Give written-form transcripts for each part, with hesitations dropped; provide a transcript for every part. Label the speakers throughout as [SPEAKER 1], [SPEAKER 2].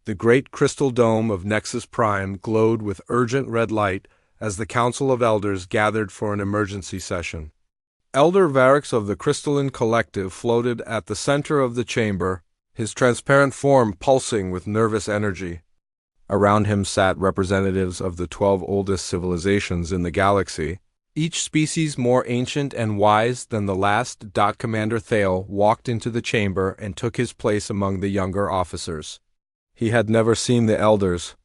[SPEAKER 1] The great crystal dome of Nexus Prime glowed with urgent red light as the Council of Elders gathered for an emergency session. Elder Varix of the Crystalline Collective floated at the center of the chamber, his transparent form pulsing with nervous energy. Around him sat representatives of the 12 oldest civilizations in the galaxy, each species more ancient and wise than the last. Commander Thale walked into the chamber and took his place among the younger officers. He had never seen the elders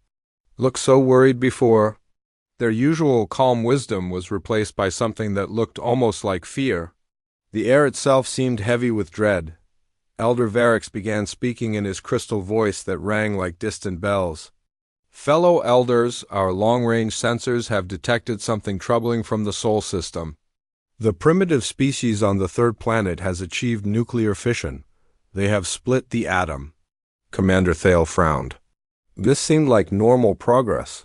[SPEAKER 1] look so worried before. Their usual calm wisdom was replaced by something that looked almost like fear. The air itself seemed heavy with dread. Elder Varix began speaking in his crystal voice that rang like distant bells. Fellow elders, our long-range sensors have detected something troubling from the Sol system. The primitive species on the third planet has achieved nuclear fission. They have split the atom. Commander Thale frowned. This seemed like normal progress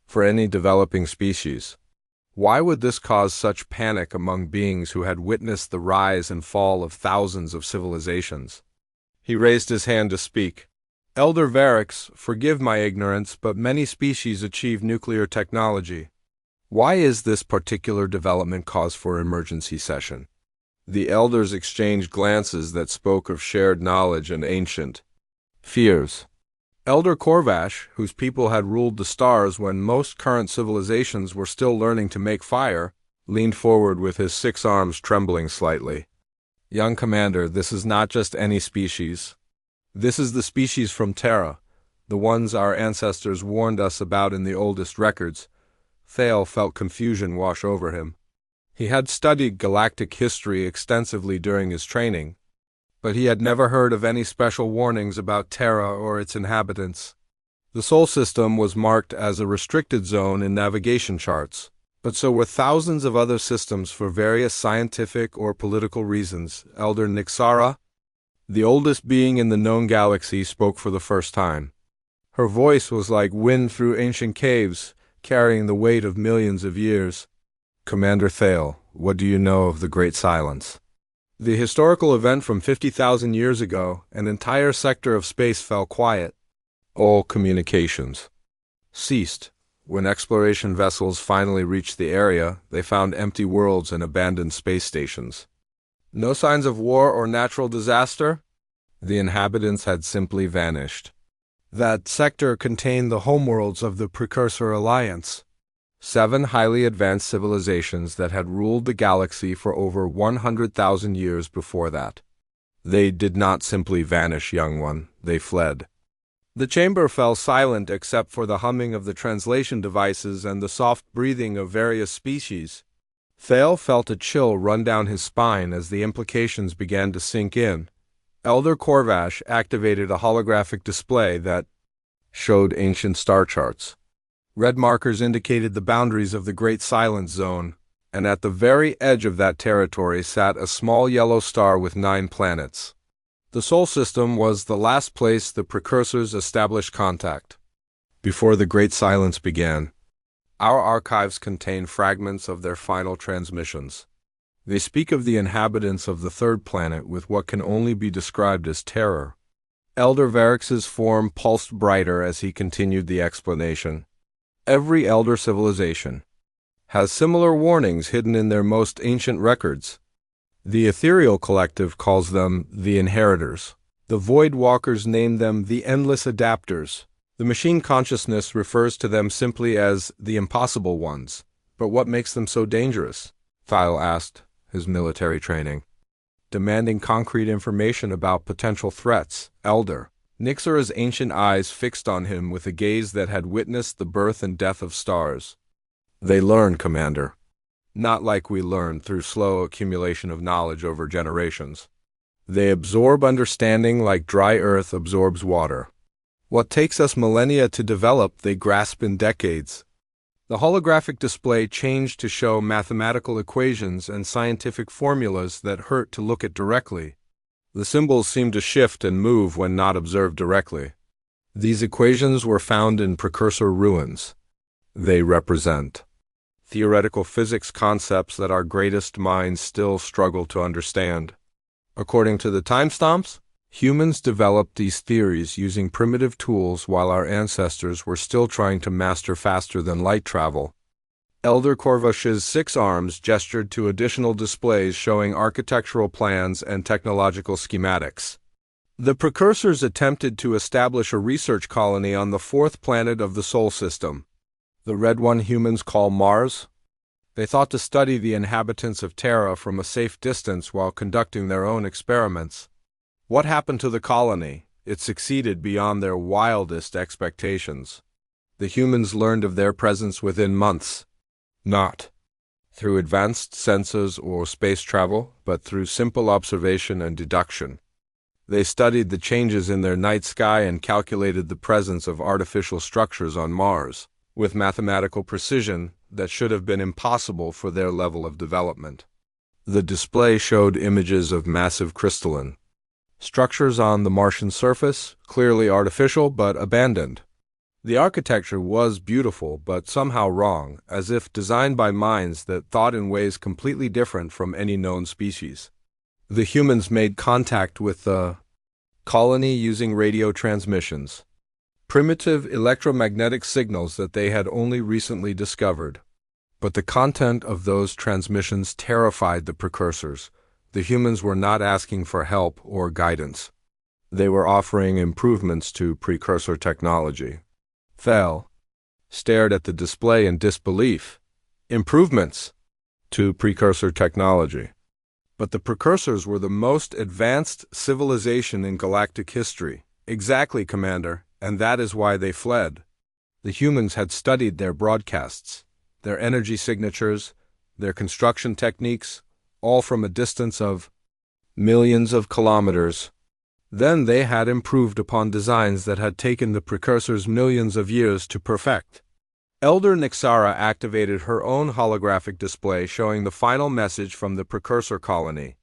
[SPEAKER 1] for any developing species. Why would this cause such panic among beings who had witnessed the rise and fall of thousands of civilizations? He raised his hand to speak. Elder Varix, forgive my ignorance, but many species achieve nuclear technology. Why is this particular development cause for emergency session? The elders exchanged glances that spoke of shared knowledge and ancient fears. Elder Corvash, whose people had ruled the stars when most current civilizations were still learning to make fire, leaned forward with his 6 arms trembling slightly. Young Commander, this is not just any species. This is the species from Terra, the ones our ancestors warned us about in the oldest records. Thale felt confusion wash over him. He had studied galactic history extensively during his training, but he had never heard of any special warnings about Terra or its inhabitants. The Sol system was marked as a restricted zone in navigation charts, but so were thousands of other systems for various scientific or political reasons. Elder Nixara, the oldest being in the known galaxy, spoke for the first time. Her voice was like wind through ancient caves, carrying the weight of millions of years. Commander Thale, what do you know of the Great Silence? The historical event from 50,000 years ago, an entire sector of space fell quiet. All communications ceased. When exploration vessels finally reached the area, they found empty worlds and abandoned space stations. No signs of war or natural disaster? The inhabitants had simply vanished. That sector contained the homeworlds of the Precursor Alliance, 7 highly advanced civilizations that had ruled the galaxy for over 100,000 years before that. They did not simply vanish, young one, they fled. The chamber fell silent except for the humming of the translation devices and the soft breathing of various species. Thale felt a chill run down his spine as the implications began to sink in. Elder Corvash activated a holographic display that showed ancient star charts. Red markers indicated the boundaries of the Great Silence Zone, and at the very edge of that territory sat a small yellow star with 9 planets. The Sol system was the last place the Precursors established contact. Before the Great Silence began, our archives contain fragments of their final transmissions. They speak of the inhabitants of the third planet with what can only be described as terror. Elder Varix's form pulsed brighter as he continued the explanation. Every elder civilization has similar warnings hidden in their most ancient records. The Ethereal Collective calls them the Inheritors. The Void Walkers name them the Endless Adapters. The machine consciousness refers to them simply as the Impossible Ones. But what makes them so dangerous? Thale asked, his military training demanding concrete information about potential threats. Elder Nixara's ancient eyes fixed on him with a gaze that had witnessed the birth and death of stars. They learn, Commander. Not like we learn through slow accumulation of knowledge over generations. They absorb understanding like dry earth absorbs water. What takes us millennia to develop, they grasp in decades. The holographic display changed to show mathematical equations and scientific formulas that hurt to look at directly. The symbols seemed to shift and move when not observed directly. These equations were found in Precursor ruins. They represent theoretical physics concepts that our greatest minds still struggle to understand. According to the timestamps, Humans developed these theories using primitive tools while our ancestors were still trying to master faster than light travel. Elder Corvush's 6 arms gestured to additional displays showing architectural plans and technological schematics. The precursors attempted to establish a research colony on the 4th planet of the Sol system, the red one humans call Mars. They thought to study the inhabitants of Terra from a safe distance while conducting their own experiments. What happened to the colony? It succeeded beyond their wildest expectations. The humans learned of their presence within months. Not through advanced sensors or space travel, but through simple observation and deduction. They studied the changes in their night sky and calculated the presence of artificial structures on Mars, with mathematical precision that should have been impossible for their level of development. The display showed images of massive crystalline structures on the Martian surface, clearly artificial but abandoned. The architecture was beautiful but somehow wrong, as if designed by minds that thought in ways completely different from any known species. The humans made contact with the colony using radio transmissions, primitive electromagnetic signals that they had only recently discovered. But the content of those transmissions terrified the precursors. The humans were not asking for help or guidance. They were offering improvements to precursor technology. Thel stared at the display in disbelief. Improvements to precursor technology. But the precursors were the most advanced civilization in galactic history. Exactly, Commander, and that is why they fled. The humans had studied their broadcasts, their energy signatures, their construction techniques, all from a distance of millions of kilometers. Then they had improved upon designs that had taken the precursors millions of years to perfect. Elder Nixara activated her own holographic display showing the final message from the precursor colony.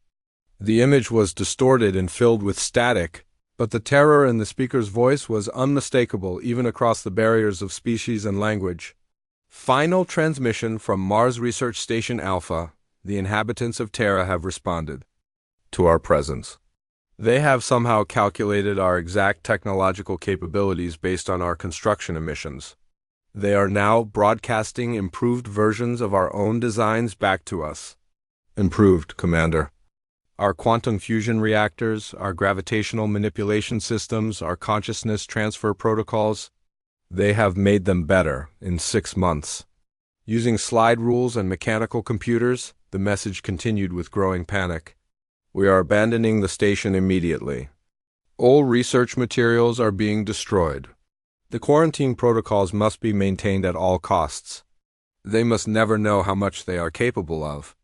[SPEAKER 1] The image was distorted and filled with static, but the terror in the speaker's voice was unmistakable even across the barriers of species and language. Final transmission from Mars Research Station Alpha. The inhabitants of Terra have responded to our presence. They have somehow calculated our exact technological capabilities based on our construction emissions. They are now broadcasting improved versions of our own designs back to us. Improved, Commander. Our quantum fusion reactors, our gravitational manipulation systems, our consciousness transfer protocols, they have made them better in 6 months. Using slide rules and mechanical computers, the message continued with growing panic. We are abandoning the station immediately. All research materials are being destroyed. The quarantine protocols must be maintained at all costs. They must never know how much they are capable of.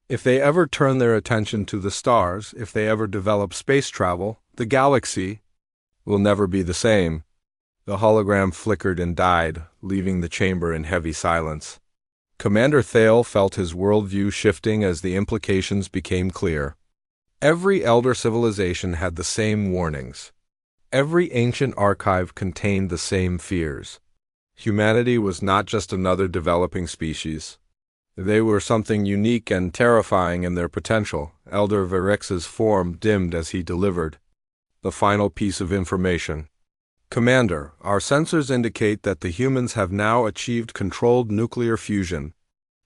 [SPEAKER 1] If they ever turn their attention to the stars, if they ever develop space travel, the galaxy will never be the same. The hologram flickered and died, leaving the chamber in heavy silence. Commander Thale felt his worldview shifting as the implications became clear. Every elder civilization had the same warnings. Every ancient archive contained the same fears. Humanity was not just another developing species. They were something unique and terrifying in their potential. Elder Varix's form dimmed as he delivered the final piece of information. Commander, our sensors indicate that the humans have now achieved controlled nuclear fusion.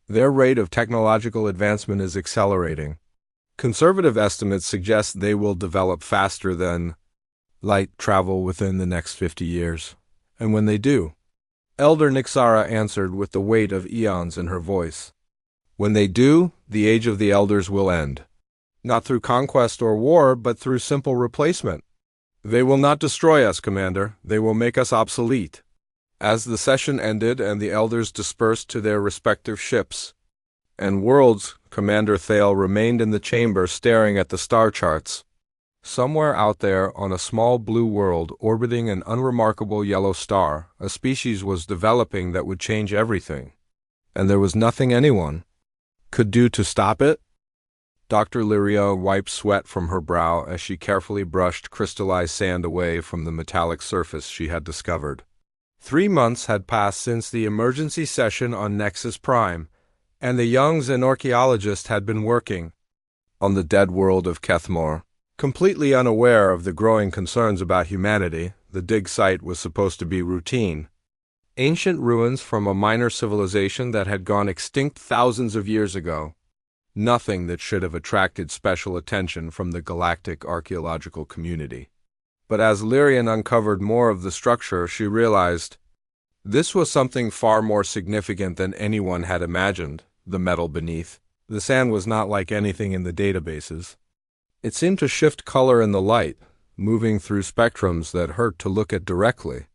[SPEAKER 1] Their rate of technological advancement is accelerating. Conservative estimates suggest they will develop faster than light travel within the next 50 years. And when they do, Elder Nixara answered with the weight of eons in her voice. When they do, the age of the elders will end. Not through conquest or war, but through simple replacement. They will not destroy us, Commander. They will make us obsolete. As the session ended and the elders dispersed to their respective ships and worlds, Commander Thale remained in the chamber staring at the star charts. Somewhere out there on a small blue world orbiting an unremarkable yellow star, a species was developing that would change everything. And there was nothing anyone could do to stop it? Dr. Lyria wiped sweat from her brow as she carefully brushed crystallized sand away from the metallic surface she had discovered. 3 months had passed since the emergency session on Nexus Prime, and the young xenorchaeologist had been working on the dead world of Kethmore. Completely unaware of the growing concerns about humanity, the dig site was supposed to be routine. Ancient ruins from a minor civilization that had gone extinct thousands of years ago. Nothing that should have attracted special attention from the galactic archaeological community. But as Lyrian uncovered more of the structure, she realized this was something far more significant than anyone had imagined. The metal beneath. The sand was not like anything in the databases. It seemed to shift color in the light, moving through spectrums that hurt to look at directly.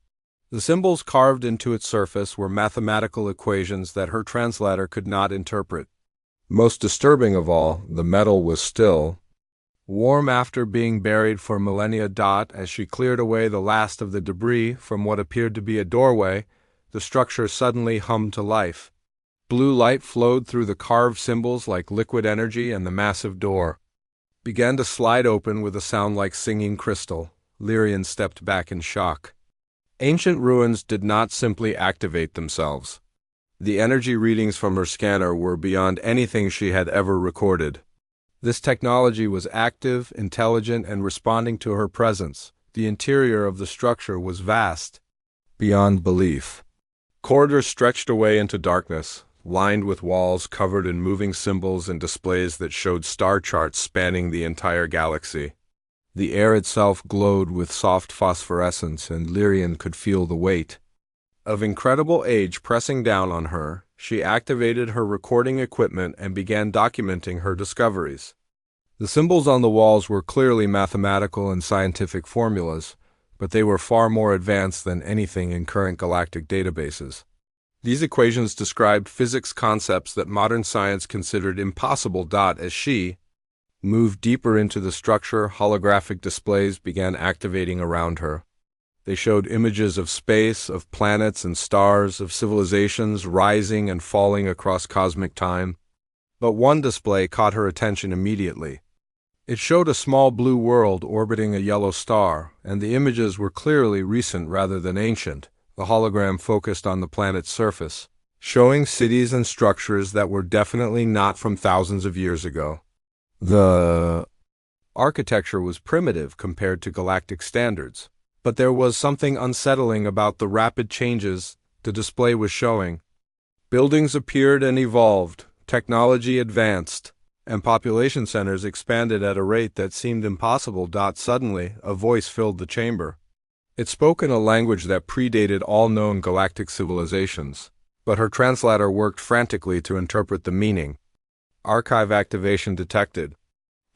[SPEAKER 1] The symbols carved into its surface were mathematical equations that her translator could not interpret. Most disturbing of all, the metal was still warm after being buried for millennia. As she cleared away the last of the debris from what appeared to be a doorway, the structure suddenly hummed to life. Blue light flowed through the carved symbols like liquid energy, and the massive door began to slide open with a sound like singing crystal. Lyrian stepped back in shock. Ancient ruins did not simply activate themselves. The energy readings from her scanner were beyond anything she had ever recorded. This technology was active, intelligent, and responding to her presence. The interior of the structure was vast, beyond belief. Corridors stretched away into darkness, lined with walls covered in moving symbols and displays that showed star charts spanning the entire galaxy. The air itself glowed with soft phosphorescence, and Lyrian could feel the weight of incredible age pressing down on her. She activated her recording equipment and began documenting her discoveries. The symbols on the walls were clearly mathematical and scientific formulas, but they were far more advanced than anything in current galactic databases. These equations described physics concepts that modern science considered impossible. As she moved deeper into the structure, holographic displays began activating around her. They showed images of space, of planets and stars, of civilizations rising and falling across cosmic time. But one display caught her attention immediately. It showed a small blue world orbiting a yellow star, and the images were clearly recent rather than ancient. The hologram focused on the planet's surface, showing cities and structures that were definitely not from thousands of years ago. The architecture was primitive compared to galactic standards, but there was something unsettling about the rapid changes the display was showing. Buildings appeared and evolved, technology advanced, and population centers expanded at a rate that seemed impossible. Suddenly, a voice filled the chamber. It spoke in a language that predated all known galactic civilizations, but her translator worked frantically to interpret the meaning. Archive activation detected.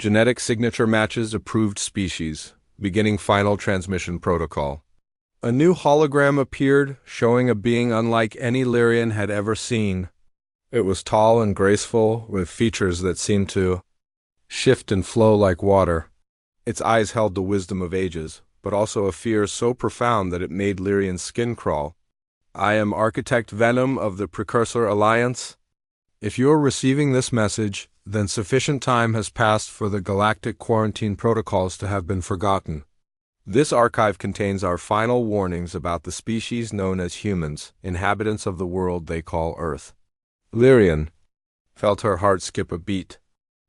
[SPEAKER 1] Genetic signature matches approved species. Beginning final transmission protocol. A new hologram appeared, showing a being unlike any Lyrian had ever seen. It was tall and graceful, with features that seemed to shift and flow like water. Its eyes held the wisdom of ages, but also a fear so profound that it made Lyrian's skin crawl. I am Architect Venom of the Precursor Alliance. If you are receiving this message, then sufficient time has passed for the galactic quarantine protocols to have been forgotten. This archive contains our final warnings about the species known as humans, inhabitants of the world they call Earth. Lyrian felt her heart skip a beat.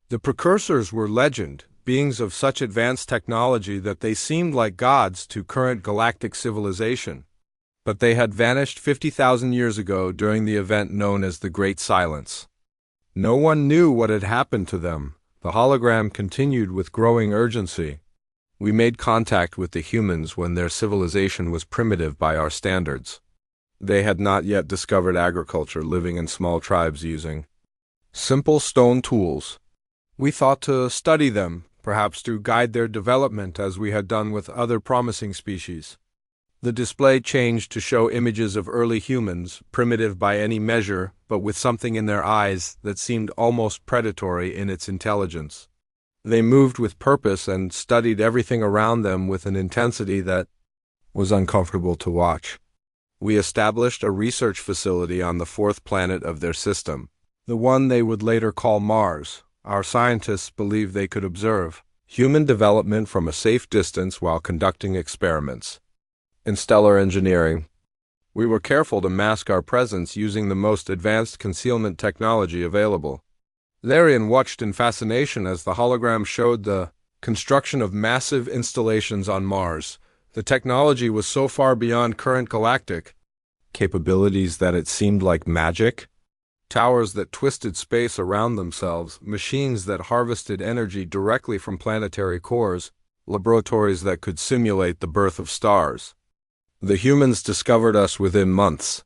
[SPEAKER 1] The precursors were legend, beings of such advanced technology that they seemed like gods to current galactic civilization. But they had vanished 50,000 years ago during the event known as the Great Silence. No one knew what had happened to them. The hologram continued with growing urgency. We made contact with the humans when their civilization was primitive by our standards. They had not yet discovered agriculture, living in small tribes using simple stone tools. We thought to study them, perhaps to guide their development as we had done with other promising species. The display changed to show images of early humans, primitive by any measure, but with something in their eyes that seemed almost predatory in its intelligence. They moved with purpose and studied everything around them with an intensity that was uncomfortable to watch. We established a research facility on the fourth planet of their system, the one they would later call Mars. Our scientists believed they could observe human development from a safe distance while conducting experiments. In stellar engineering, we were careful to mask our presence using the most advanced concealment technology available. Lyrian watched in fascination as the hologram showed the construction of massive installations on Mars. The technology was so far beyond current galactic capabilities that it seemed like magic. Towers that twisted space around themselves, machines that harvested energy directly from planetary cores, laboratories that could simulate the birth of stars. The humans discovered us within months,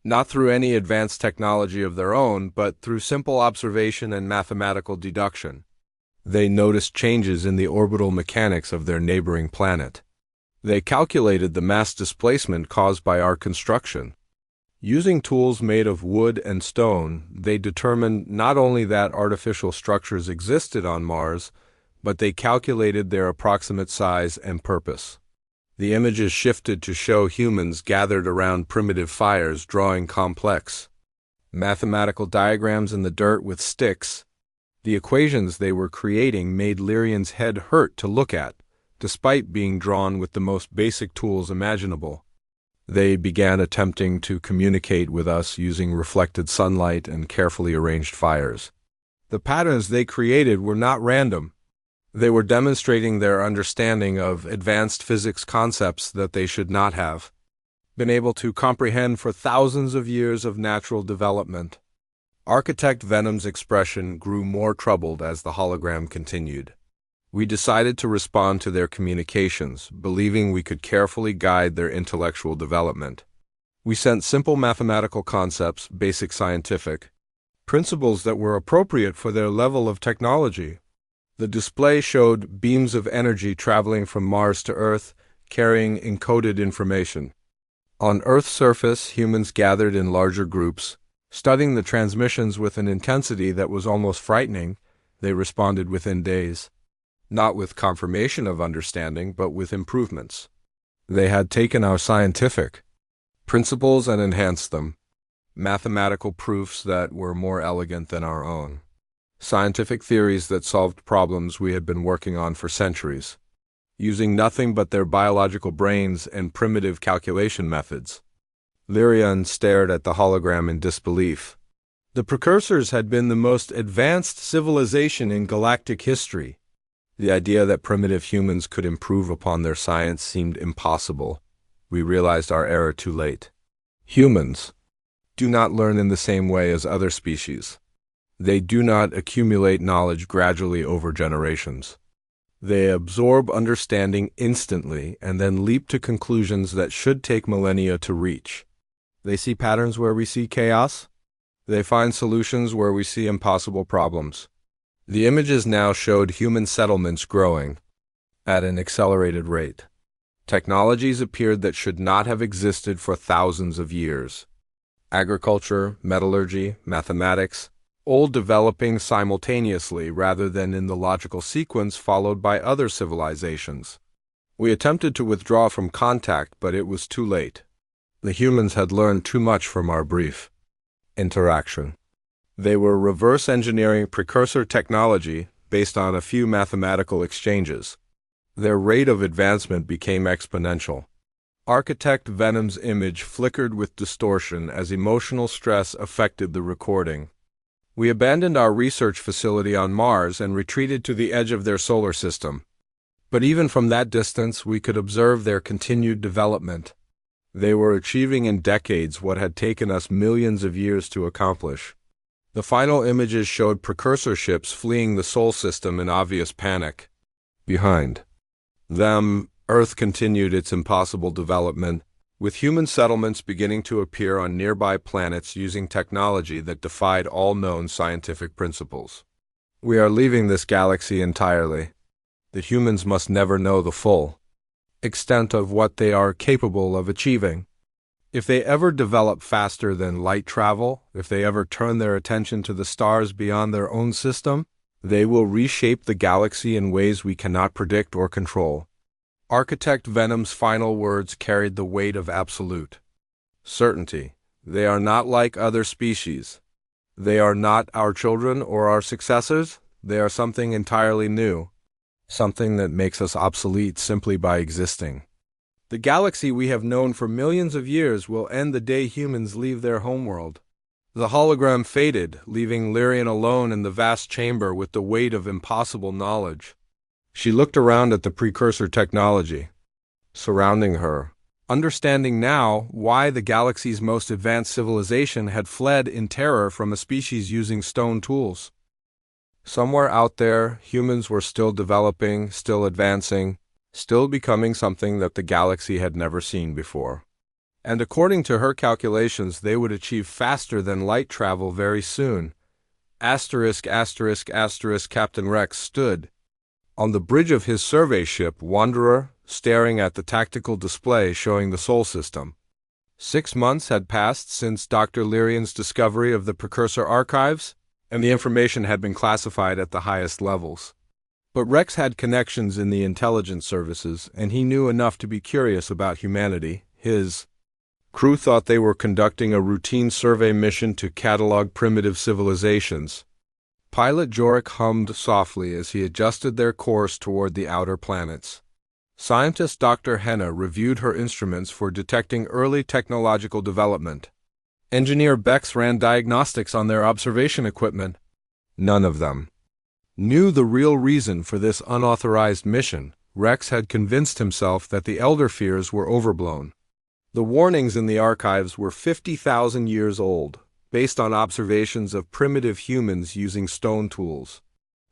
[SPEAKER 1] not through any advanced technology of their own, but through simple observation and mathematical deduction. They noticed changes in the orbital mechanics of their neighboring planet. They calculated the mass displacement caused by our construction. Using tools made of wood and stone, they determined not only that artificial structures existed on Mars, but they calculated their approximate size and purpose. The images shifted to show humans gathered around primitive fires drawing complex mathematical diagrams in the dirt with sticks. The equations they were creating made Lyrian's head hurt to look at, despite being drawn with the most basic tools imaginable. They began attempting to communicate with us using reflected sunlight and carefully arranged fires. The patterns they created were not random. They were demonstrating their understanding of advanced physics concepts that they should not have been able to comprehend for thousands of years of natural development. Architect Venom's expression grew more troubled as the hologram continued. We decided to respond to their communications, believing we could carefully guide their intellectual development. We sent simple mathematical concepts, basic scientific principles that were appropriate for their level of technology. The display showed beams of energy traveling from Mars to Earth, carrying encoded information. On Earth's surface, humans gathered in larger groups. Studying the transmissions with an intensity that was almost frightening, they responded within days. Not with confirmation of understanding, but with improvements. They had taken our scientific principles and enhanced them. Mathematical proofs that were more elegant than our own. Scientific theories that solved problems we had been working on for centuries, using nothing but their biological brains and primitive calculation methods. Lyrian stared at the hologram in disbelief. The precursors had been the most advanced civilization in galactic history. The idea that primitive humans could improve upon their science seemed impossible. We realized our error too late. Humans do not learn in the same way as other species. They do not accumulate knowledge gradually over generations. They absorb understanding instantly and then leap to conclusions that should take millennia to reach. They see patterns where we see chaos. They find solutions where we see impossible problems. The images now showed human settlements growing at an accelerated rate. Technologies appeared that should not have existed for thousands of years. Agriculture, metallurgy, mathematics, all developing simultaneously rather than in the logical sequence followed by other civilizations. We attempted to withdraw from contact, but it was too late. The humans had learned too much from our brief interaction. They were reverse engineering precursor technology based on a few mathematical exchanges. Their rate of advancement became exponential. Architect Venom's image flickered with distortion as emotional stress affected the recording. We abandoned our research facility on Mars and retreated to the edge of their solar system. But even from that distance, we could observe their continued development. They were achieving in decades what had taken us millions of years to accomplish. The final images showed precursor ships fleeing the Sol system in obvious panic. Behind them, Earth continued its impossible development, with human settlements beginning to appear on nearby planets using technology that defied all known scientific principles. We are leaving this galaxy entirely. The humans must never know the full extent of what they are capable of achieving. If they ever develop faster than light travel, if they ever turn their attention to the stars beyond their own system, they will reshape the galaxy in ways we cannot predict or control. Architect Venom's final words carried the weight of absolute certainty. They are not like other species. They are not our children or our successors. They are something entirely new, something that makes us obsolete simply by existing. The galaxy we have known for millions of years will end the day humans leave their homeworld. The hologram faded, leaving Lyrian alone in the vast chamber with the weight of impossible knowledge. She looked around at the precursor technology surrounding her, understanding now why the galaxy's most advanced civilization had fled in terror from a species using stone tools. Somewhere out there, humans were still developing, still advancing, still becoming something that the galaxy had never seen before. And according to her calculations, they would achieve faster than light travel very soon. Asterisk, asterisk, asterisk. Captain Rex stood on the bridge of his survey ship, Wanderer, staring at the tactical display showing the Sol system. 6 months had passed since Dr. Lyrian's discovery of the precursor archives, and the information had been classified at the highest levels. But Rex had connections in the intelligence services, and he knew enough to be curious about humanity. His crew thought they were conducting a routine survey mission to catalog primitive civilizations. Pilot Jorik hummed softly as he adjusted their course toward the outer planets. Scientist Dr. Henna reviewed her instruments for detecting early technological development. Engineer Bex ran diagnostics on their observation equipment. None of them knew the real reason for this unauthorized mission. Rex had convinced himself that the Elder fears were overblown. The warnings in the archives were 50,000 years old, based on observations of primitive humans using stone tools.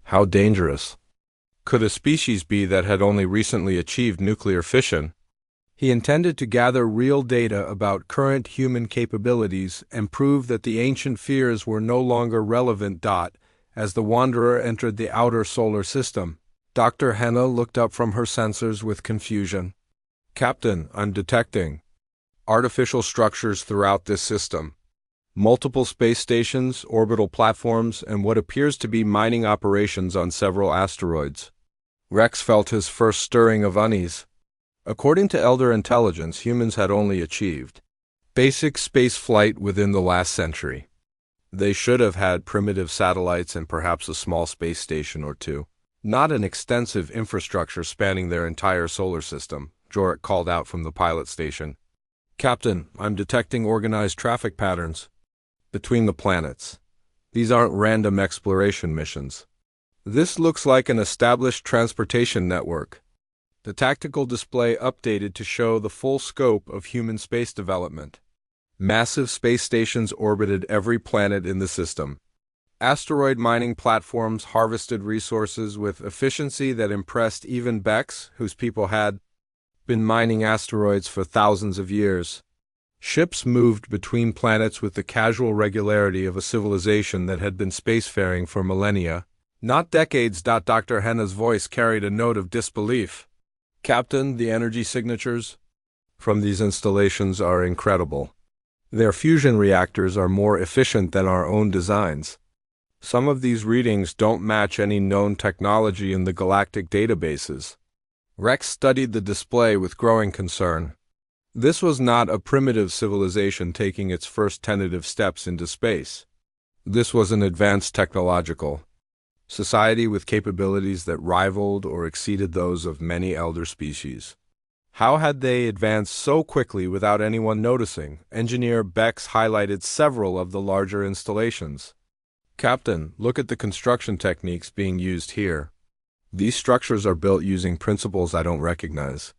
[SPEAKER 1] How dangerous could a species be that had only recently achieved nuclear fission? He intended to gather real data about current human capabilities and prove that the ancient fears were no longer relevant. As the Wanderer entered the outer solar system, Dr. Henna looked up from her sensors with confusion. Captain, I'm detecting artificial structures throughout this system. Multiple space stations, orbital platforms, and what appears to be mining operations on several asteroids. Rex felt his first stirring of unease. According to Elder intelligence, humans had only achieved basic space flight within the last century. They should have had primitive satellites and perhaps a small space station or two, not an extensive infrastructure spanning their entire solar system, Jorik called out from the pilot station. Captain, I'm detecting organized traffic patterns between the planets. These aren't random exploration missions. This looks like an established transportation network. The tactical display updated to show the full scope of human space development. Massive space stations orbited every planet in the system. Asteroid mining platforms harvested resources with efficiency that impressed even Bex, whose people had been mining asteroids for thousands of years. Ships moved between planets with the casual regularity of a civilization that had been spacefaring for millennia, not decades. Dr. Henna's voice carried a note of disbelief. Captain, the energy signatures from these installations are incredible. Their fusion reactors are more efficient than our own designs. Some of these readings don't match any known technology in the galactic databases. Rex studied the display with growing concern. This was not a primitive civilization taking its first tentative steps into space. This was an advanced technological society with capabilities that rivaled or exceeded those of many elder species. How had they advanced so quickly without anyone noticing? Engineer Bex highlighted several of the larger installations. Captain, look at the construction techniques being used here. These structures are built using principles I don't recognize.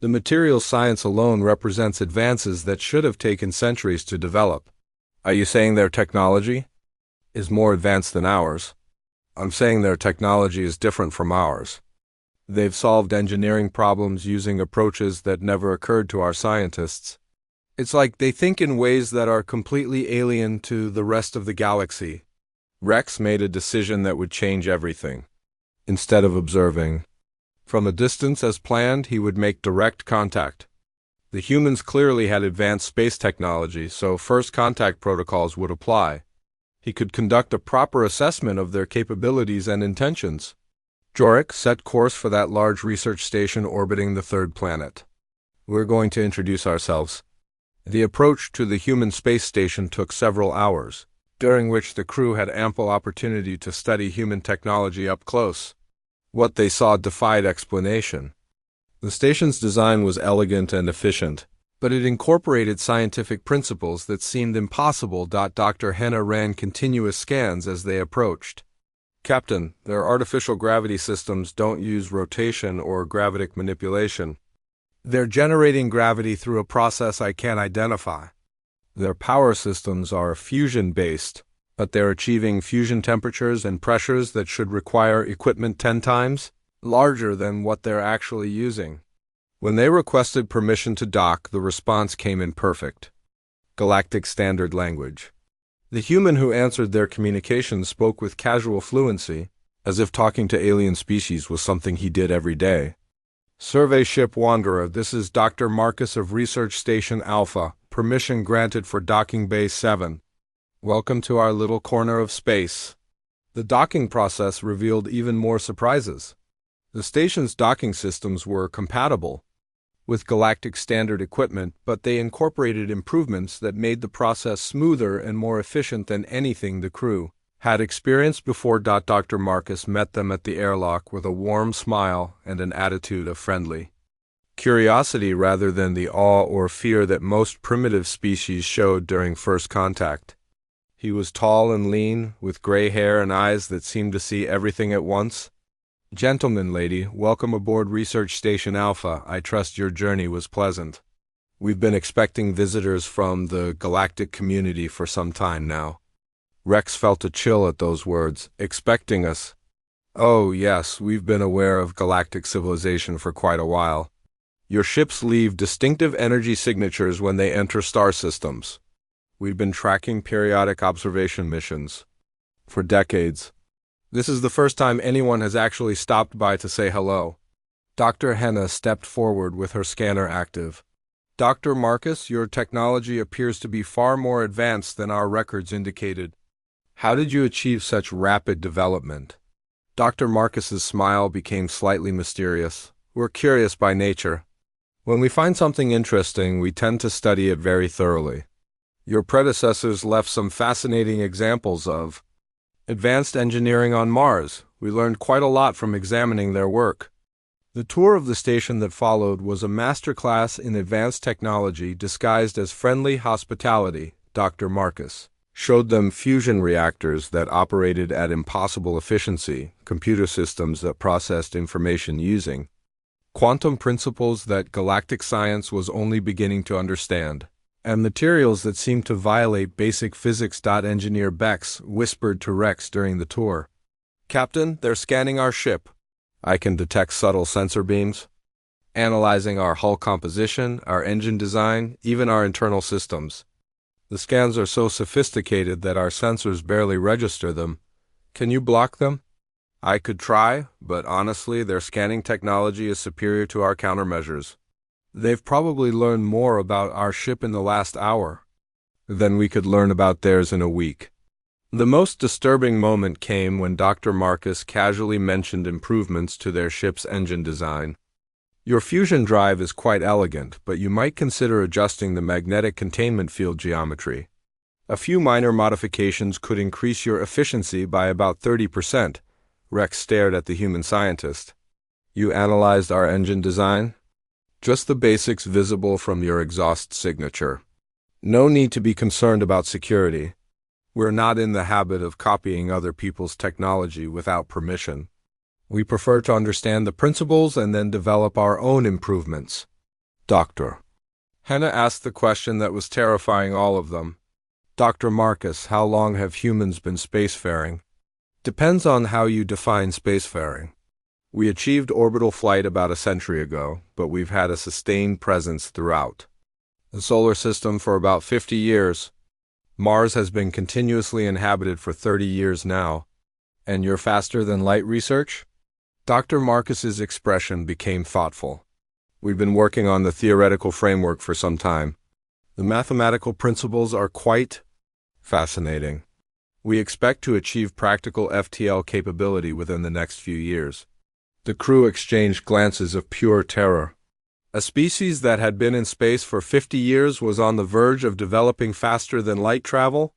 [SPEAKER 1] The materials science alone represents advances that should have taken centuries to develop. Are you saying their technology is more advanced than ours? I'm saying their technology is different from ours. They've solved engineering problems using approaches that never occurred to our scientists. It's like they think in ways that are completely alien to the rest of the galaxy. Rex made a decision that would change everything. Instead of observing from a distance as planned, he would make direct contact. The humans clearly had advanced space technology, so first contact protocols would apply. He could conduct a proper assessment of their capabilities and intentions. Jorik, set course for that large research station orbiting the third planet. We're going to introduce ourselves. The approach to the human space station took several hours, during which the crew had ample opportunity to study human technology up close. What they saw defied explanation. The station's design was elegant and efficient, but it incorporated scientific principles that seemed impossible. Dr. Henna ran continuous scans as they approached. Captain, their artificial gravity systems don't use rotation or gravitic manipulation. They're generating gravity through a process I can't identify. Their power systems are fusion-based, but they're achieving fusion temperatures and pressures that should require equipment 10 times larger than what they're actually using. When they requested permission to dock, the response came in perfect Galactic Standard Language. The human who answered their communications spoke with casual fluency, as if talking to alien species was something he did every day. Survey Ship Wanderer, this is Dr. Marcus of Research Station Alpha. Permission granted for Docking Bay 7. Welcome to our little corner of space. The docking process revealed even more surprises. The station's docking systems were compatible with galactic standard equipment, but they incorporated improvements that made the process smoother and more efficient than anything the crew had experienced before. Dr. Marcus met them at the airlock with a warm smile and an attitude of friendly curiosity rather than the awe or fear that most primitive species showed during first contact. He was tall and lean, with gray hair and eyes that seemed to see everything at once. Gentlemen, lady, welcome aboard Research Station Alpha. I trust your journey was pleasant. We've been expecting visitors from the galactic community for some time now. Rex felt a chill at those words. Expecting us? Oh, yes, we've been aware of galactic civilization for quite a while. Your ships leave distinctive energy signatures when they enter star systems. We've been tracking periodic observation missions for decades. This is the first time anyone has actually stopped by to say hello. Dr. Henna stepped forward with her scanner active. Dr. Marcus, your technology appears to be far more advanced than our records indicated. How did you achieve such rapid development? Dr. Marcus's smile became slightly mysterious. We're curious by nature. When we find something interesting, we tend to study it very thoroughly. Your predecessors left some fascinating examples of advanced engineering on Mars. We learned quite a lot from examining their work. The tour of the station that followed was a masterclass in advanced technology disguised as friendly hospitality. Dr. Marcus showed them fusion reactors that operated at impossible efficiency, computer systems that processed information using quantum principles that galactic science was only beginning to understand, and materials that seemed to violate basic physics. Engineer Bex whispered to Rex during the tour. Captain, they're scanning our ship. I can detect subtle sensor beams, analyzing our hull composition, our engine design, even our internal systems. The scans are so sophisticated that our sensors barely register them. Can you block them? I could try, but honestly, their scanning technology is superior to our countermeasures. They've probably learned more about our ship in the last hour than we could learn about theirs in a week. The most disturbing moment came when Dr. Marcus casually mentioned improvements to their ship's engine design. Your fusion drive is quite elegant, but you might consider adjusting the magnetic containment field geometry. A few minor modifications could increase your efficiency by about 30%. Rex stared at the human scientist. You analyzed our engine design? Just the basics visible from your exhaust signature. No need to be concerned about security. We're not in the habit of copying other people's technology without permission. We prefer to understand the principles and then develop our own improvements. Doctor. Henna asked the question that was terrifying all of them. Dr. Marcus, how long have humans been spacefaring? Depends on how you define spacefaring. We achieved orbital flight about a century ago, but we've had a sustained presence throughout the solar system for about 50 years. Mars has been continuously inhabited for 30 years now. And you're faster than light research? Dr. Marcus's expression became thoughtful. We've been working on the theoretical framework for some time. The mathematical principles are quite fascinating. We expect to achieve practical FTL capability within the next few years. The crew exchanged glances of pure terror. A species that had been in space for 50 years was on the verge of developing faster than light travel?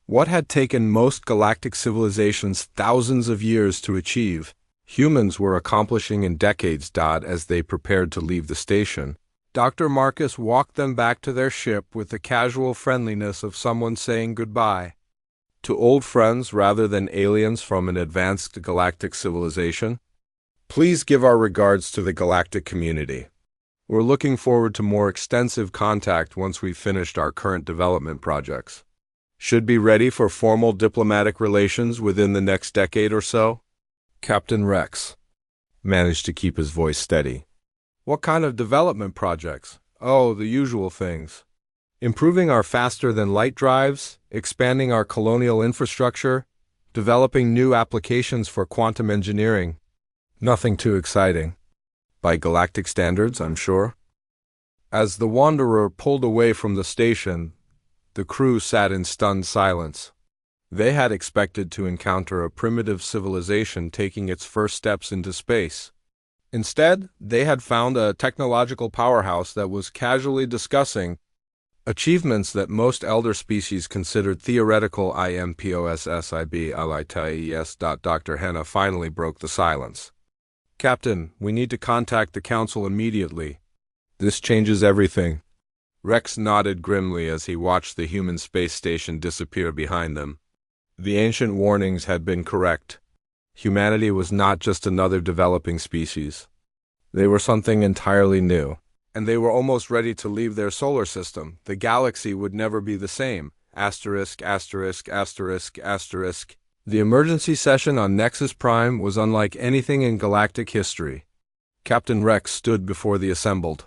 [SPEAKER 1] What had taken most galactic civilizations thousands of years to achieve, humans were accomplishing in decades. As they prepared to leave the station, Dr. Marcus walked them back to their ship with the casual friendliness of someone saying goodbye. To old friends rather than aliens from an advanced galactic civilization, please give our regards to the galactic community. We're looking forward to more extensive contact once we've finished our current development projects. Should be ready for formal diplomatic relations within the next decade or so. Captain Rex managed to keep his voice steady. What kind of development projects? Oh, the usual things. Improving our faster-than-light drives, expanding our colonial infrastructure, developing new applications for quantum engineering. Nothing too exciting. By galactic standards, I'm sure. As the Wanderer pulled away from the station, the crew sat in stunned silence. They had expected to encounter a primitive civilization taking its first steps into space. Instead, they had found a technological powerhouse that was casually discussing achievements that most elder species considered theoretical. Impossible. Dr. Henna finally broke the silence. Captain, we need to contact the Council immediately. This changes everything. Rex nodded grimly as he watched the human space station disappear behind them. The ancient warnings had been correct. Humanity was not just another developing species. They were something entirely new, and they were almost ready to leave their solar system. The galaxy would never be the same. *******. The emergency session on Nexus Prime was unlike anything in galactic history. Captain Rex stood before the assembled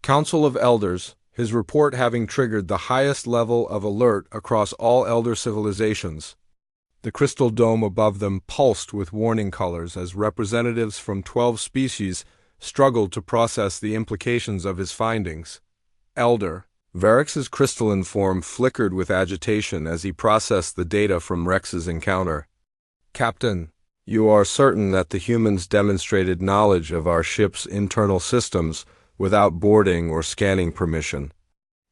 [SPEAKER 1] Council of Elders, his report having triggered the highest level of alert across all elder civilizations. The crystal dome above them pulsed with warning colors as representatives from 12 species struggled to process the implications of his findings. Elder Varex's crystalline form flickered with agitation as he processed the data from Rex's encounter. Captain, you are certain that the humans demonstrated knowledge of our ship's internal systems without boarding or scanning permission?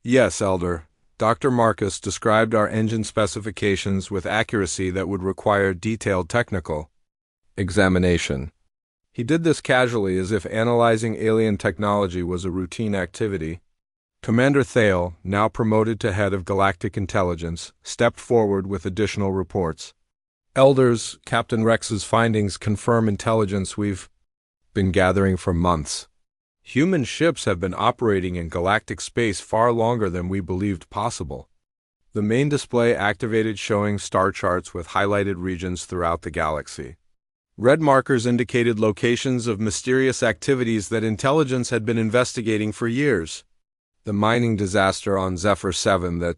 [SPEAKER 1] Yes, Elder. Dr. Marcus described our engine specifications with accuracy that would require detailed technical examination. He did this casually, as if analyzing alien technology was a routine activity. Commander Thale, now promoted to head of Galactic Intelligence, stepped forward with additional reports. Elders, Captain Rex's findings confirm intelligence we've been gathering for months. Human ships have been operating in galactic space far longer than we believed possible. The main display activated, showing star charts with highlighted regions throughout the galaxy. Red markers indicated locations of mysterious activities that intelligence had been investigating for years. The mining disaster on Zephyr 7 that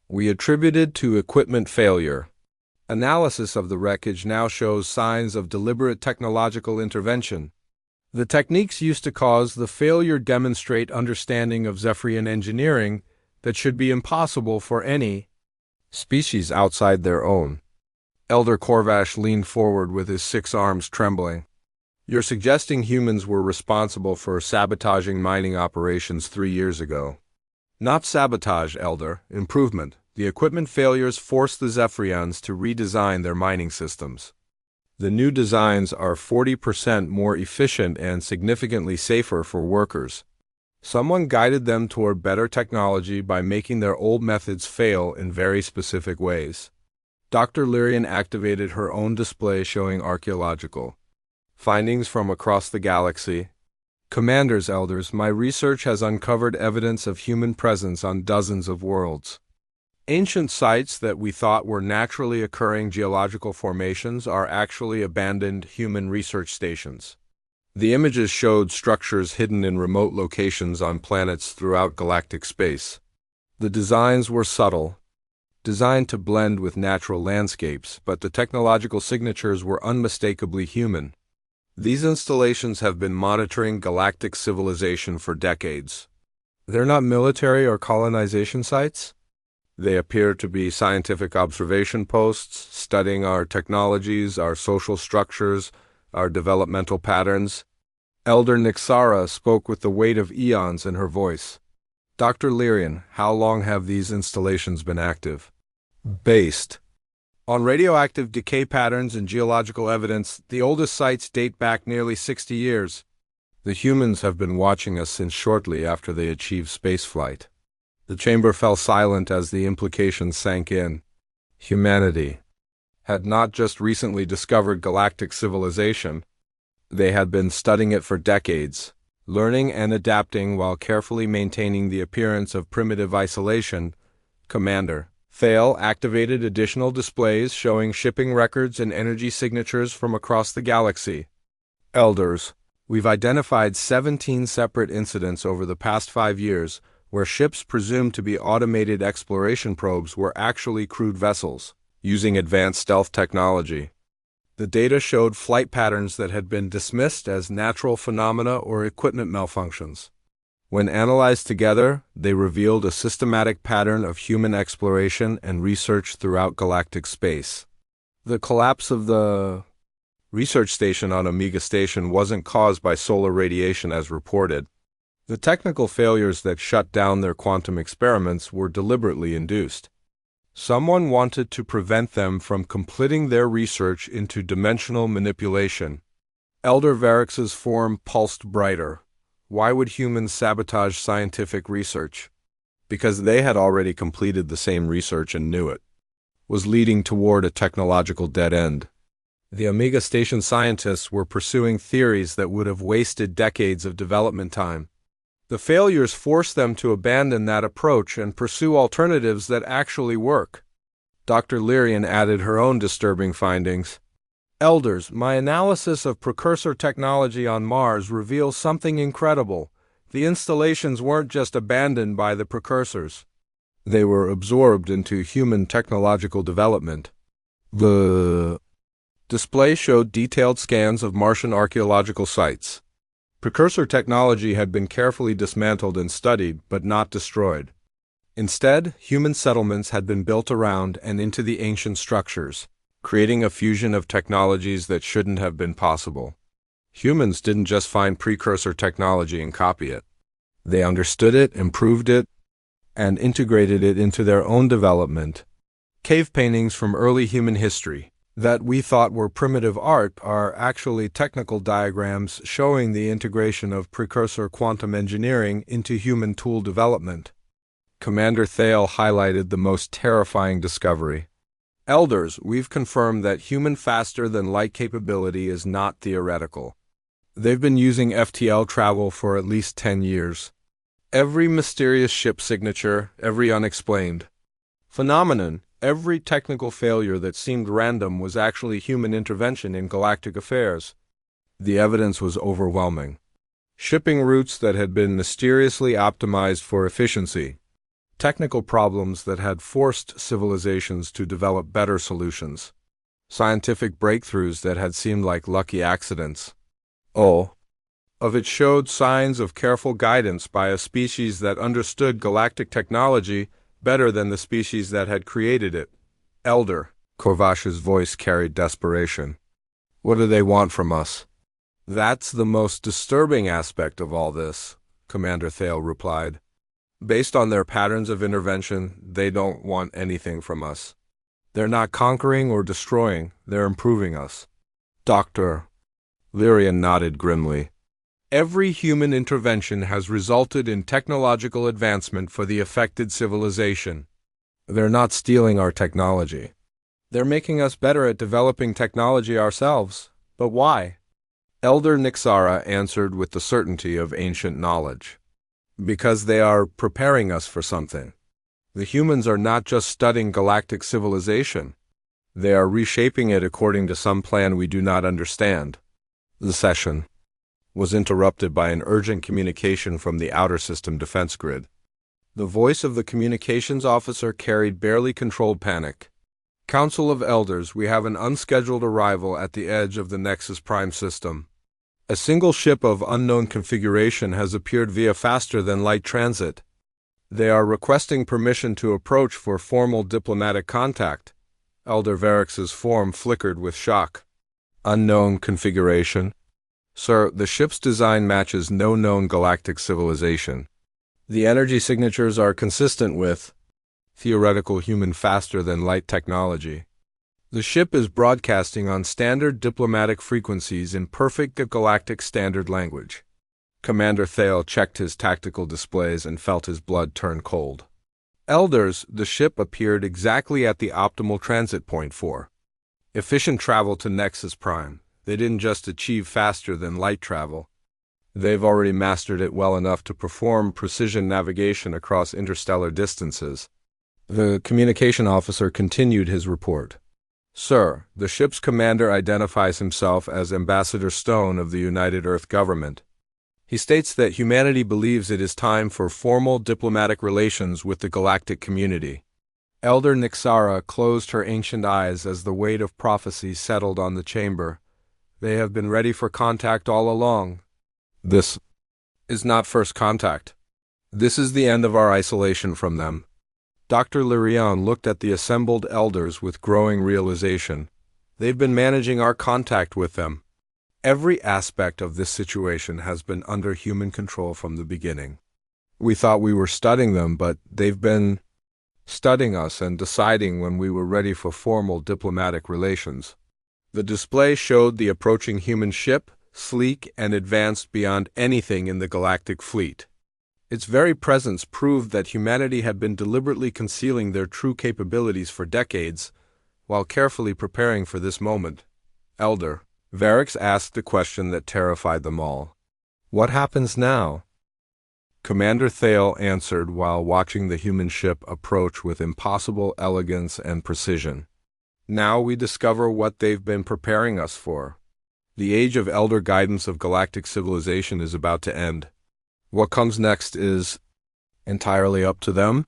[SPEAKER 1] we attributed to equipment failure. Analysis of the wreckage now shows signs of deliberate technological intervention. The techniques used to cause the failure demonstrate understanding of Zephyrian engineering that should be impossible for any species outside their own. Elder Corvash leaned forward with his 6 arms trembling. You're suggesting humans were responsible for sabotaging mining operations 3 years ago. Not sabotage, Elder. Improvement. The equipment failures forced the Zephyrians to redesign their mining systems. The new designs are 40% more efficient and significantly safer for workers. Someone guided them toward better technology by making their old methods fail in very specific ways. Dr. Lyrian activated her own display showing archaeological findings from across the galaxy. Commanders, Elders, my research has uncovered evidence of human presence on dozens of worlds. Ancient sites that we thought were naturally occurring geological formations are actually abandoned human research stations. The images showed structures hidden in remote locations on planets throughout galactic space. The designs were subtle, designed to blend with natural landscapes, but the technological signatures were unmistakably human. These installations have been monitoring galactic civilization for decades. They're not military or colonization sites. They appear to be scientific observation posts, studying our technologies, our social structures, our developmental patterns. Elder Nixara spoke with the weight of eons in her voice. Dr. Lyrian, how long have these installations been active? Based on radioactive decay patterns and geological evidence, the oldest sites date back nearly 60 years. The humans have been watching us since shortly after they achieved spaceflight. The chamber fell silent as the implications sank in. Humanity had not just recently discovered galactic civilization, they had been studying it for decades, learning and adapting while carefully maintaining the appearance of primitive isolation. Commander Thale activated additional displays showing shipping records and energy signatures from across the galaxy. Elders, we've identified 17 separate incidents over the past 5 years where ships presumed to be automated exploration probes were actually crewed vessels, using advanced stealth technology. The data showed flight patterns that had been dismissed as natural phenomena or equipment malfunctions. When analyzed together, they revealed a systematic pattern of human exploration and research throughout galactic space. The collapse of the research station on Omega Station wasn't caused by solar radiation as reported. The technical failures that shut down their quantum experiments were deliberately induced. Someone wanted to prevent them from completing their research into dimensional manipulation. Elder Varix's form pulsed brighter. Why would humans sabotage scientific research? Because they had already completed the same research and knew it was leading toward a technological dead end. The Omega Station scientists were pursuing theories that would have wasted decades of development time. The failures forced them to abandon that approach and pursue alternatives that actually work. Dr. Lyrian added her own disturbing findings. Elders, my analysis of precursor technology on Mars reveals something incredible. The installations weren't just abandoned by the precursors. They were absorbed into human technological development. The display showed detailed scans of Martian archaeological sites. Precursor technology had been carefully dismantled and studied, but not destroyed. Instead, human settlements had been built around and into the ancient structures, creating a fusion of technologies that shouldn't have been possible. Humans didn't just find precursor technology and copy it. They understood it, improved it, and integrated it into their own development. Cave paintings from early human history that we thought were primitive art are actually technical diagrams showing the integration of precursor quantum engineering into human tool development. Commander Thale highlighted the most terrifying discovery. Elders, we've confirmed that human faster-than-light capability is not theoretical. They've been using FTL travel for at least 10 years. Every mysterious ship signature, every unexplained phenomenon, every technical failure that seemed random was actually human intervention in galactic affairs. The evidence was overwhelming. Shipping routes that had been mysteriously optimized for efficiency. Technical problems that had forced civilizations to develop better solutions. Scientific breakthroughs that had seemed like lucky accidents. All of it showed signs of careful guidance by a species that understood galactic technology better than the species that had created it. Elder, Korvash's voice carried desperation. What do they want from us? That's the most disturbing aspect of all this, Commander Thale replied. Based on their patterns of intervention, they don't want anything from us. They're not conquering or destroying, they're improving us. Dr. Lyrian nodded grimly. Every human intervention has resulted in technological advancement for the affected civilization. They're not stealing our technology. They're making us better at developing technology ourselves. But why? Elder Nixara answered with the certainty of ancient knowledge. Because they are preparing us for something. The humans are not just studying galactic civilization. They are reshaping it according to some plan we do not understand. The session was interrupted by an urgent communication from the outer system defense grid. The voice of the communications officer carried barely controlled panic. Council of Elders, we have an unscheduled arrival at the edge of the Nexus Prime system. A single ship of unknown configuration has appeared via faster-than-light transit. They are requesting permission to approach for formal diplomatic contact. Elder Varix's form flickered with shock. Unknown configuration? Sir, the ship's design matches no known galactic civilization. The energy signatures are consistent with theoretical human faster-than-light technology. The ship is broadcasting on standard diplomatic frequencies in perfect galactic standard language. Commander Thale checked his tactical displays and felt his blood turn cold. Elders, the ship appeared exactly at the optimal transit point for efficient travel to Nexus Prime. They didn't just achieve faster than light travel. They've already mastered it well enough to perform precision navigation across interstellar distances. The communication officer continued his report. Sir, the ship's commander identifies himself as Ambassador Stone of the United Earth Government. He states that humanity believes it is time for formal diplomatic relations with the galactic community. Elder Nixara closed her ancient eyes as the weight of prophecy settled on the chamber. They have been ready for contact all along. This is not first contact. This is the end of our isolation from them. Dr. Lirion looked at the assembled elders with growing realization. They've been managing our contact with them. Every aspect of this situation has been under human control from the beginning. We thought we were studying them, but they've been studying us and deciding when we were ready for formal diplomatic relations. The display showed the approaching human ship, sleek and advanced beyond anything in the galactic fleet. Its very presence proved that humanity had been deliberately concealing their true capabilities for decades, while carefully preparing for this moment. Elder Varix asked the question that terrified them all. What happens now? Commander Thale answered while watching the human ship approach with impossible elegance and precision. Now we discover what they've been preparing us for. The age of elder guidance of galactic civilization is about to end. What comes next is entirely up to them.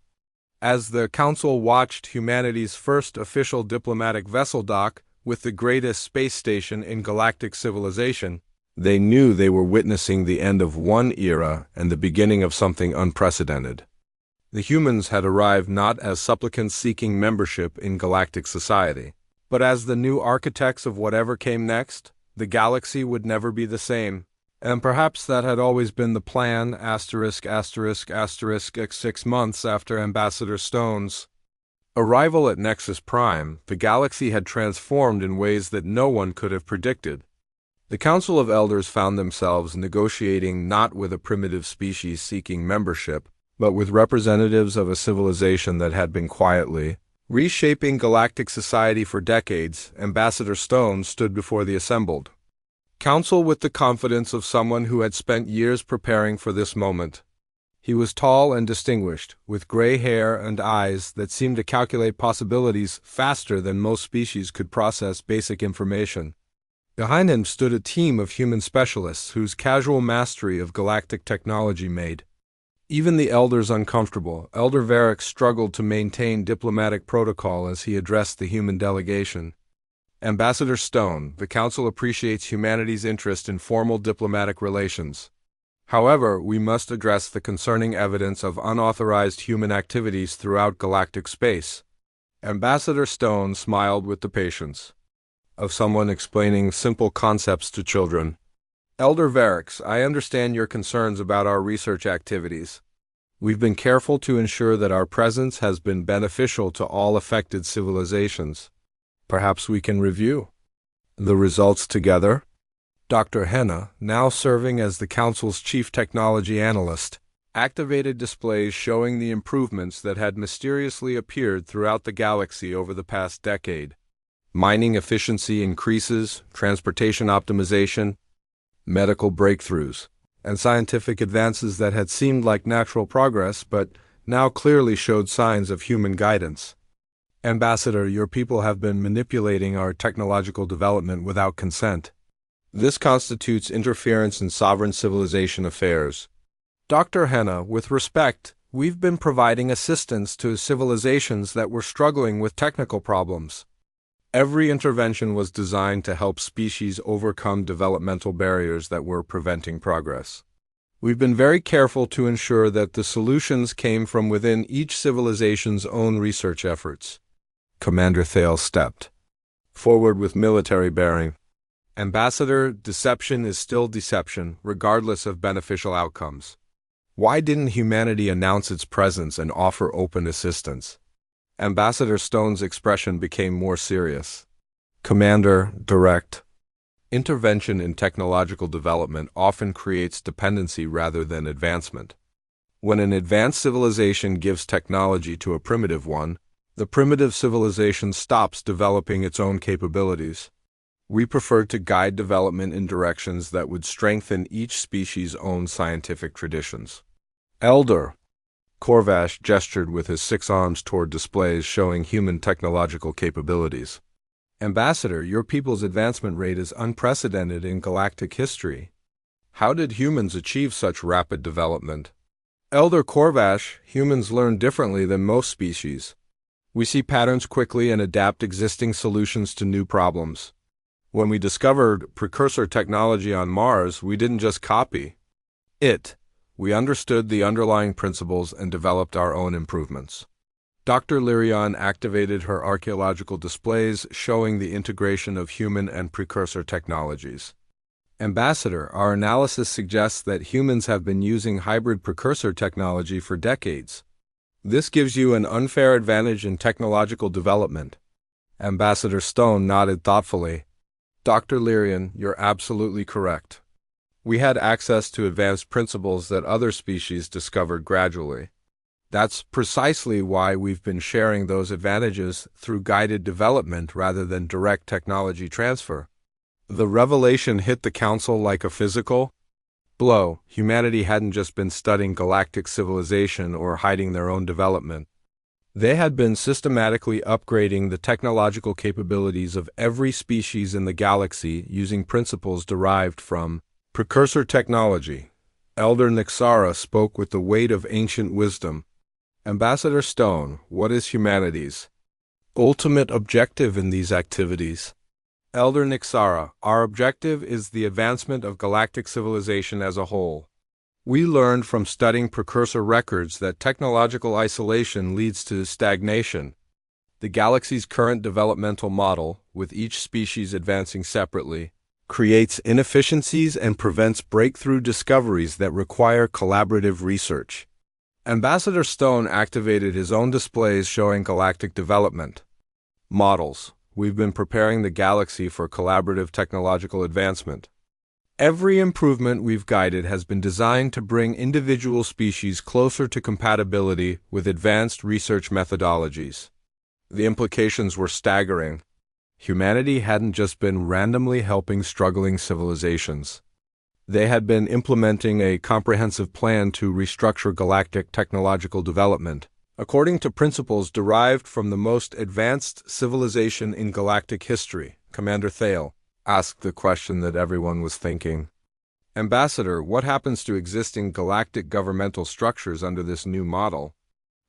[SPEAKER 1] As the Council watched humanity's first official diplomatic vessel dock with the greatest space station in galactic civilization, they knew they were witnessing the end of one era and the beginning of something unprecedented. The humans had arrived not as supplicants seeking membership in galactic society, but as the new architects of whatever came next. The galaxy would never be the same. And perhaps that had always been the plan, *******, 6 months after Ambassador Stone's arrival at Nexus Prime. The galaxy had transformed in ways that no one could have predicted. The Council of Elders found themselves negotiating not with a primitive species seeking membership, but with representatives of a civilization that had been quietly reshaping galactic society for decades. Ambassador Stone stood before the assembled Council with the confidence of someone who had spent years preparing for this moment. He was tall and distinguished, with gray hair and eyes that seemed to calculate possibilities faster than most species could process basic information. Behind him stood a team of human specialists whose casual mastery of galactic technology made even the elders uncomfortable. Elder Varix struggled to maintain diplomatic protocol as he addressed the human delegation. Ambassador Stone, the Council appreciates humanity's interest in formal diplomatic relations. However, we must address the concerning evidence of unauthorized human activities throughout galactic space. Ambassador Stone smiled with the patience of someone explaining simple concepts to children. Elder Varix, I understand your concerns about our research activities. We've been careful to ensure that our presence has been beneficial to all affected civilizations. Perhaps we can review the results together? Dr. Henna, now serving as the Council's chief technology analyst, activated displays showing the improvements that had mysteriously appeared throughout the galaxy over the past decade. Mining efficiency increases, transportation optimization, medical breakthroughs, and scientific advances that had seemed like natural progress but now clearly showed signs of human guidance. Ambassador, your people have been manipulating our technological development without consent. This constitutes interference in sovereign civilization affairs. Dr. Henna, with respect, we've been providing assistance to civilizations that were struggling with technical problems. Every intervention was designed to help species overcome developmental barriers that were preventing progress. We've been very careful to ensure that the solutions came from within each civilization's own research efforts. Commander Thale stepped forward with military bearing. Ambassador, deception is still deception, regardless of beneficial outcomes. Why didn't humanity announce its presence and offer open assistance? Ambassador Stone's expression became more serious. Commander, direct. Intervention in technological development often creates dependency rather than advancement. When an advanced civilization gives technology to a primitive one, the primitive civilization stops developing its own capabilities. We prefer to guide development in directions that would strengthen each species' own scientific traditions. Elder Corvash gestured with his 6 arms toward displays showing human technological capabilities. Ambassador, your people's advancement rate is unprecedented in galactic history. How did humans achieve such rapid development? Elder Corvash, humans learn differently than most species. We see patterns quickly and adapt existing solutions to new problems. When we discovered precursor technology on Mars, we didn't just copy it. We understood the underlying principles and developed our own improvements. Dr. Lyrion activated her archaeological displays showing the integration of human and precursor technologies. Ambassador, our analysis suggests that humans have been using hybrid precursor technology for decades. This gives you an unfair advantage in technological development. Ambassador Stone nodded thoughtfully. Dr. Lyrion, you're absolutely correct. We had access to advanced principles that other species discovered gradually. That's precisely why we've been sharing those advantages through guided development rather than direct technology transfer. The revelation hit the Council like a physical blow. Humanity hadn't just been studying galactic civilization or hiding their own development. They had been systematically upgrading the technological capabilities of every species in the galaxy using principles derived from precursor technology. Elder Nixara spoke with the weight of ancient wisdom. Ambassador Stone, what is humanity's ultimate objective in these activities? Elder Nixara, our objective is the advancement of galactic civilization as a whole. We learned from studying precursor records that technological isolation leads to stagnation. The galaxy's current developmental model, with each species advancing separately, creates inefficiencies and prevents breakthrough discoveries that require collaborative research. Ambassador Stone activated his own displays showing galactic development models. We've been preparing the galaxy for collaborative technological advancement. Every improvement we've guided has been designed to bring individual species closer to compatibility with advanced research methodologies. The implications were staggering. Humanity hadn't just been randomly helping struggling civilizations. They had been implementing a comprehensive plan to restructure galactic technological development, according to principles derived from the most advanced civilization in galactic history. Commander Thale asked the question that everyone was thinking. Ambassador, what happens to existing galactic governmental structures under this new model?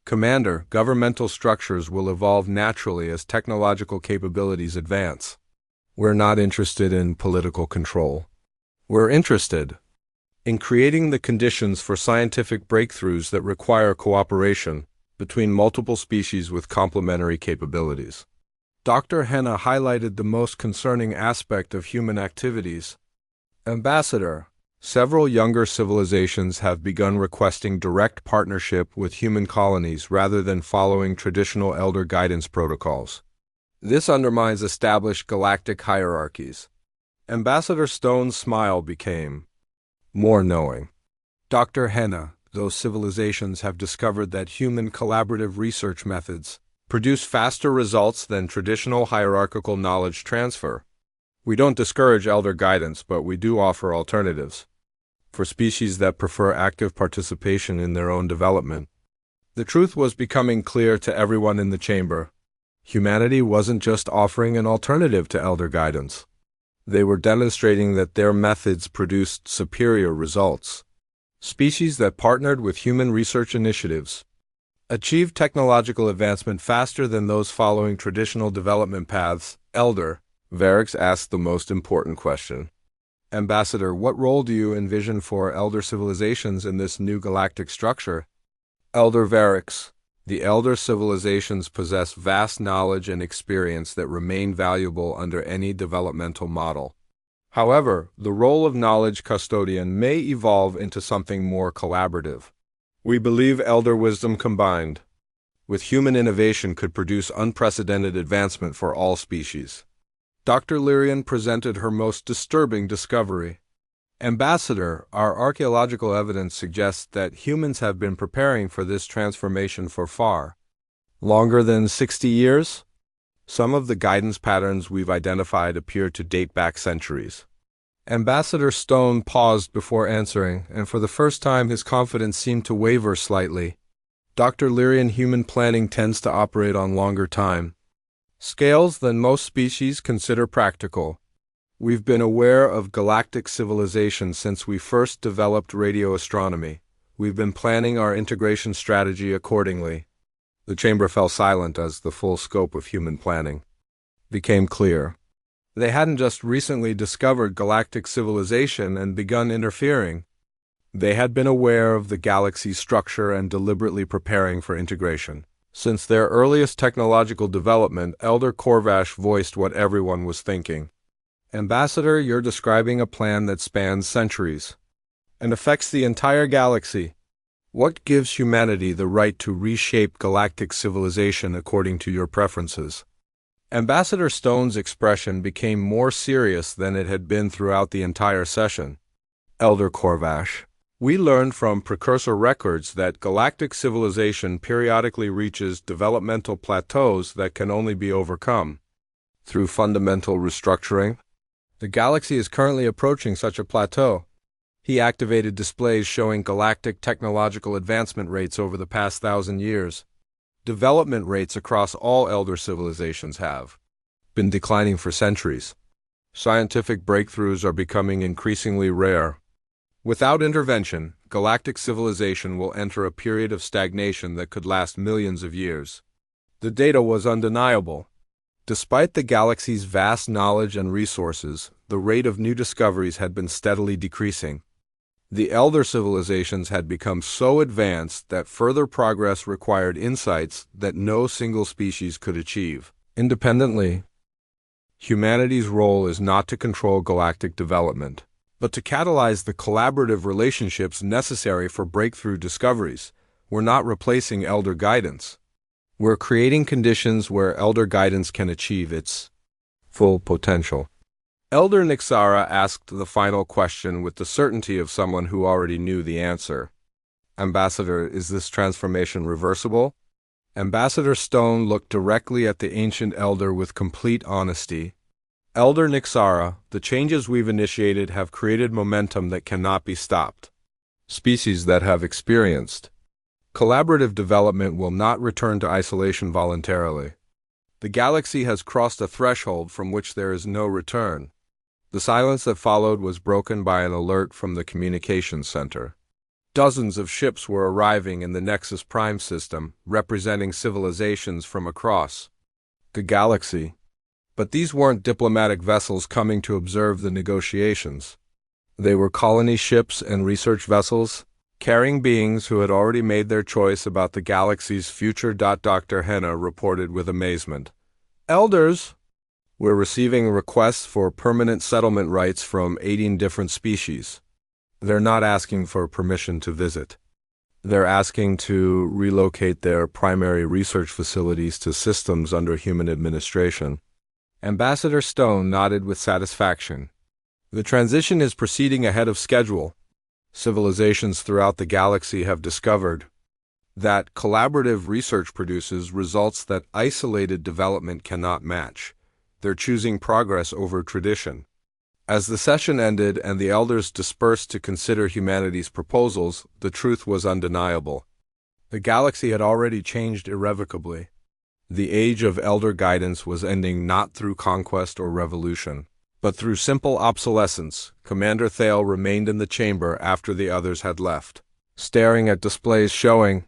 [SPEAKER 1] Commander, governmental structures will evolve naturally as technological capabilities advance. We're not interested in political control. We're interested in creating the conditions for scientific breakthroughs that require cooperation between multiple species with complementary capabilities. Dr. Henna highlighted the most concerning aspect of human activities. Ambassador, several younger civilizations have begun requesting direct partnership with human colonies rather than following traditional elder guidance protocols. This undermines established galactic hierarchies. Ambassador Stone's smile became more knowing. Dr. Henna, those civilizations have discovered that human collaborative research methods produce faster results than traditional hierarchical knowledge transfer. We don't discourage elder guidance, but we do offer alternatives for species that prefer active participation in their own development. The truth was becoming clear to everyone in the chamber. Humanity wasn't just offering an alternative to elder guidance. They were demonstrating that their methods produced superior results. Species that partnered with human research initiatives achieved technological advancement faster than those following traditional development paths. Elder Varix asked the most important question. Ambassador, what role do you envision for elder civilizations in this new galactic structure? Elder Varix, the elder civilizations possess vast knowledge and experience that remain valuable under any developmental model. However, the role of knowledge custodian may evolve into something more collaborative. We believe elder wisdom combined with human innovation could produce unprecedented advancement for all species. Dr. Lyrion presented her most disturbing discovery. Ambassador, our archaeological evidence suggests that humans have been preparing for this transformation for far longer than 60 years. Some of the guidance patterns we've identified appear to date back centuries. Ambassador Stone paused before answering, and for the first time his confidence seemed to waver slightly. Dr. Lyrian, human planning tends to operate on longer time scales than most species consider practical. We've been aware of galactic civilization since we first developed radio astronomy. We've been planning our integration strategy accordingly. The chamber fell silent as the full scope of human planning became clear. They hadn't just recently discovered galactic civilization and begun interfering. They had been aware of the galaxy's structure and deliberately preparing for integration. Since their earliest technological development, Elder Corvash voiced what everyone was thinking. Ambassador, you're describing a plan that spans centuries and affects the entire galaxy. What gives humanity the right to reshape galactic civilization according to your preferences? Ambassador Stone's expression became more serious than it had been throughout the entire session. Elder Corvash, we learned from precursor records that galactic civilization periodically reaches developmental plateaus that can only be overcome through fundamental restructuring. The galaxy is currently approaching such a plateau. He activated displays showing galactic technological advancement rates over the past 1,000 years. Development rates across all elder civilizations have been declining for centuries. Scientific breakthroughs are becoming increasingly rare. Without intervention, galactic civilization will enter a period of stagnation that could last millions of years. The data was undeniable. Despite the galaxy's vast knowledge and resources, the rate of new discoveries had been steadily decreasing. The elder civilizations had become so advanced that further progress required insights that no single species could achieve independently. Humanity's role is not to control galactic development, but to catalyze the collaborative relationships necessary for breakthrough discoveries. We're not replacing elder guidance. We're creating conditions where elder guidance can achieve its full potential. Elder Nixara asked the final question with the certainty of someone who already knew the answer. Ambassador, is this transformation reversible? Ambassador Stone looked directly at the ancient elder with complete honesty. Elder Nixara, the changes we've initiated have created momentum that cannot be stopped. Species that have experienced collaborative development will not return to isolation voluntarily. The galaxy has crossed a threshold from which there is no return. The silence that followed was broken by an alert from the communications center. Dozens of ships were arriving in the Nexus Prime system, representing civilizations from across the galaxy. But these weren't diplomatic vessels coming to observe the negotiations. They were colony ships and research vessels, carrying beings who had already made their choice about the galaxy's future. Dr. Henna reported with amazement. Elders, we're receiving requests for permanent settlement rights from 18 different species. They're not asking for permission to visit. They're asking to relocate their primary research facilities to systems under human administration. Ambassador Stone nodded with satisfaction. The transition is proceeding ahead of schedule. Civilizations throughout the galaxy have discovered that collaborative research produces results that isolated development cannot match. They're choosing progress over tradition. As the session ended and the elders dispersed to consider humanity's proposals, the truth was undeniable. The galaxy had already changed irrevocably. The age of elder guidance was ending not through conquest or revolution, but through simple obsolescence. Commander Thale remained in the chamber after the others had left, staring at displays showing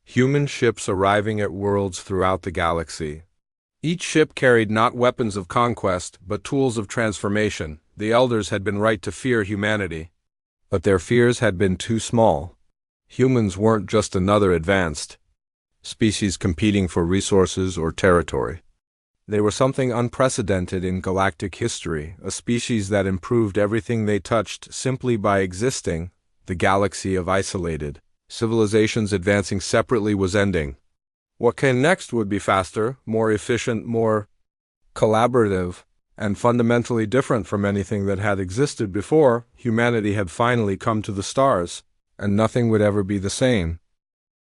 [SPEAKER 1] human ships arriving at worlds throughout the galaxy. Each ship carried not weapons of conquest, but tools of transformation. The elders had been right to fear humanity, but their fears had been too small. Humans weren't just another advanced species competing for resources or territory. They were something unprecedented in galactic history, a species that improved everything they touched simply by existing. The galaxy of isolated civilizations advancing separately was ending. What came next would be faster, more efficient, more collaborative. and fundamentally different from anything that had existed before. Humanity had finally come to the stars, and nothing would ever be the same.